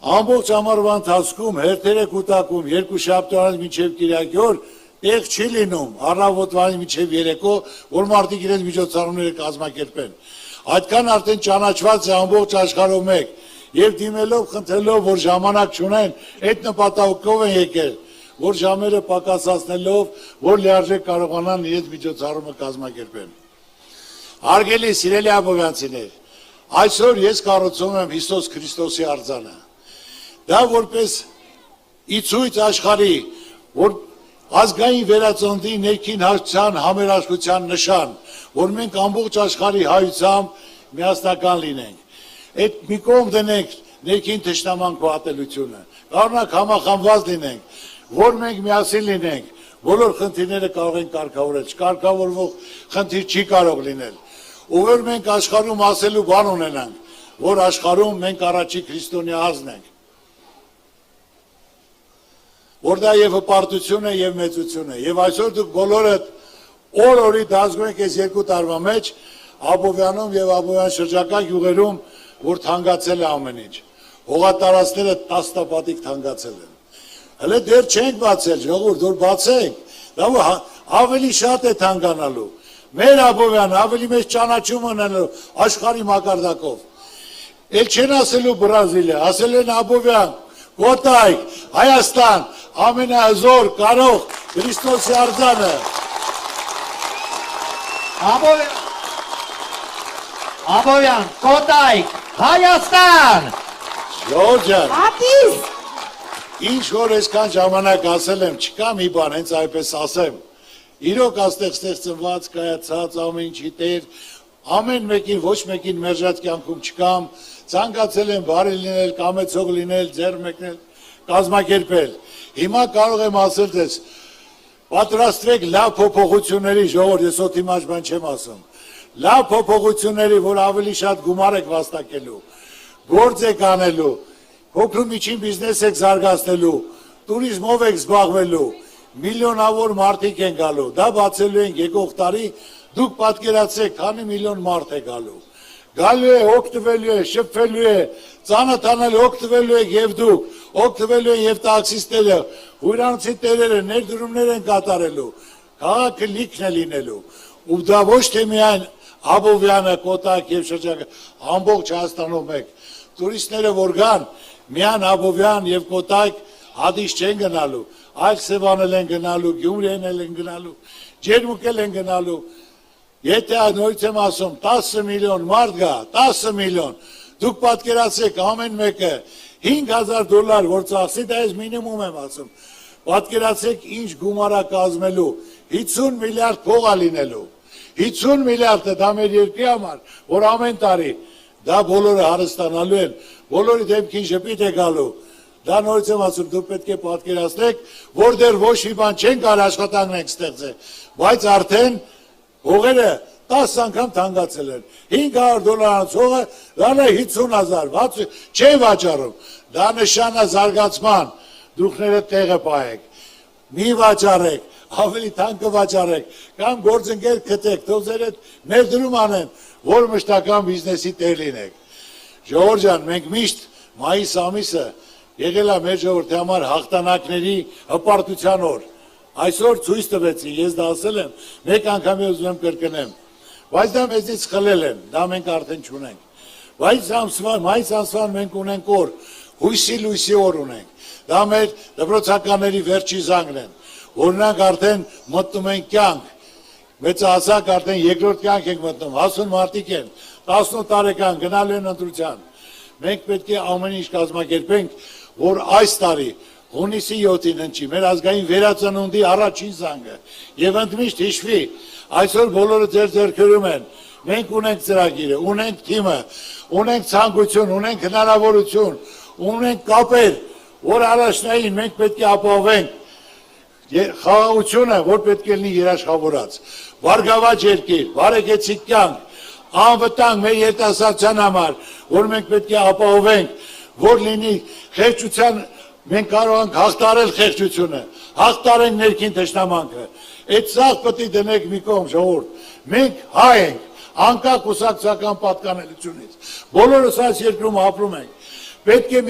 Ամբողջ ամառվա ընթացքում հերթերը կուտակում երկու շաբթի մինչև կիրակի օր տեղ չի լինում առավոտվանից մինչև երեկո, որ մարդիկ իրենց միջոցառումները կազմակերպեն։ Այդքան արդեն ճանաչված է ամբողջ աշխարհով մեկ եւ դիմելով խնդրելով, որ ժամանակ չունեն, այդ նպատակով են եկել, որ ժամերը պակասացնելով, որ լիարժեք կարողանան իրենց միջոցառումը կազմակերպեն։ Հարգելի սիրելի ապովյանցիներ, այսօր ես կառուցում եմ Հիսուս Քրիստոսի արձանը։ Դա որպես իցույց աշխարհի, որ ազգային վերածննդի ներքին հարցության համերաշխության նշան, որ մենք ամբողջ աշխարհի հայությամբ միասնական լինենք։ Այդ մի կողմ դնենք ներքին թշնամանք ու ատելությունը, կառնանք համախմբված լինենք, որ մենք միասին լինենք, բոլոր խնդիրները կարող են կարգավորել, չկարգավորվող խնդիր չի կարող լինել, ու որ մենք աշխարհում ասելու բան ունենանք, որ աշխարհում մենք առաջի քրիստոնյա ազգն ենք, որ դա եւ հպարտություն է եւ մեծություն է, եւ այսօր դուք բոլորդ օր-օրի դասում եք այս երկու տարվա մեջ Աբովյանում եւ Աբովյան շրջակա գյուղերում, որ թանկացել է ամեն ինչ, հողատարածքները տասնապատիկ թանկացել են, հələ դեռ չենք բացել, ժողովուրդ, որ բացենք, դա ավելի շատ է թանկանալու, մեր Աբովյանը ավելի մեծ ճանաչում ունենալու աշխարհի մակարդակով, էլ չեն ասելու Բրազիլիա, ասել են Աբովյան, Կոտայք, Հայաստան, ամենահզոր կարող Քրիստոսի արձանը։ Աբովյան, Կոտայք, Հայաստան։ Ժողովուրդ, Ատիս։ ինչ որ այսքան ժամանակ ասել եմ, չկա մի բան, հենց այդպես ասեմ։ Իրոք աստեղ ստեղծված, կայացած, ամեն ինչի տեր, ամեն մեկին, ոչ մեկին մերժած կյանքում չկամ, ցանկացել եմ բարի լինել, կամեցող լինել, ձեռ մեկնել, կազմակերպել։ Հիմա կարող եմ ասել ձեզ, պատրաստվեք լավ փոփոխությունների, ժողովուրդ, ես օդի մեջ բան չեմ ասում, լավ փոփոխությունների, որ ավելի շատ գումար եք վաստակելու, գործ եք անելու, փոքր ու միջին բիզնես եք զարգացնելու, տուրիզմով եք զբաղվելու, միլիոնավոր մարդիկ են գալու, դա բացելու են եկող տարի, դուք պատկերացրեք, քանի միլիոն մարդ է գալու, գալու է, օգտվելու է, շփվելու է, ծանոթանալու, օգտվելու եք եւ դուք, օգտվելու են եւ տաքսիստները, հյուրանոցի տերերը, ներդրումներ են կատարելու, քաղաքը լիքն է լինելու, ու դա ոչ թե միայն Աբովյանը, Կոտայք եւ շրջակա, ամբողջ Հայաստանում եք, տուրիստները որ գան, միայն Աբովյան եւ Կոտայք հադիշ չեն գնալու, այլ Սևանել են գնալու, Գյումրիեն են գնալու, Ջերմուկել են գնալու, եթե նորից եմ ասում, 10 միլիոն մարդ գա, 10 միլիոն, դուք պատկերացրեք ամեն մեկը $5,000, որ ծախսի, դա ես մինիմում եմ ասում, պատկերացրեք ինչ գումարա կազմելու, 50 միլիարդ փող է լինելու, 50 միլիարդը դա մեր երկրի համար, որ ամեն տարի դա բոլորը հարստանալու են, բոլորի դեմքին ժպիտ է գալու, դա նորից եմ ասում, դուք պետք է պատկերացրեք, որ դեռ ոչ մի բան չեն կարելի աշխատանքն ենք ստեղծել, բայց արդեն հողերը 10 անգամ թանկացել են, $500 հողը, դա է 50,000, չէ վաճառում, դա նշան է զարգացման, դուքները տեղը պահեք, մի վաճառեք, ավելի թանկը վաճառեք, կամ գործընկեր գտեք, թող ձեր հետ ներդրում անեն, որ մշտական բիզնեսի տեր լինեք։ Ժողովուրդ ջան, մենք միշտ մայիս ամիսը եղել է մեր ժողովրդի համար հաղթանակների հպարտության օր։ Այսօր ցույց տվեցի, ես դա ասել եմ, մեկ անգամ ուզում եմ կրկնեմ, բայց դա մեզից խլել են, դա մենք արդեն չունենք։ Բայց մայիս ամսվան մենք ունենք օր, հույսի լույսի օր ունենք, դա մեր դպրոցականների վերջի զանգն են, օրինակ արդեն մտնում են կյանք, մեծահասակ արդեն երկրորդ կյանք ենք մտնում, հասուն մարդիկ են, 18 տարեկան գնալու են ընտրության, մենք պետք է ամեն ինչ կազմակերպենք, որ այս տարի հունիսի 7-ին հնչի մեր ազգային վերածնունդի առաջին զանգը եւ ընդմիշտ հիշվի, այսօր բոլորը ձեր ձեռքերում են, մենք ունենք ծրագիրը, ունենք թիմը, ունենք ցանկություն, ունենք հնարավորություն, ունենք կապեր, որ առաջնային մենք պետք է ապահովենք խաղաղությունը, որ պետք է լինի երաշխավորած, բարգավաճ երկիր, բարեկեցիկ կյանք, անվտանգ մեր երիտասարդության համար, որ մենք պետք է ապահովենք, որ լինի խեղճության, մենք կարող ենք հաղթարել խեղճությունը, հաղթարենք ներքին թշնամանքը, այդ սաղ պետք է դնենք մի կողմ, ժողովուրդ, մենք հայ ենք, անկախ կուսակցական պատկանելությունից, բոլորս այս երկրում ապրում ենք, պետք է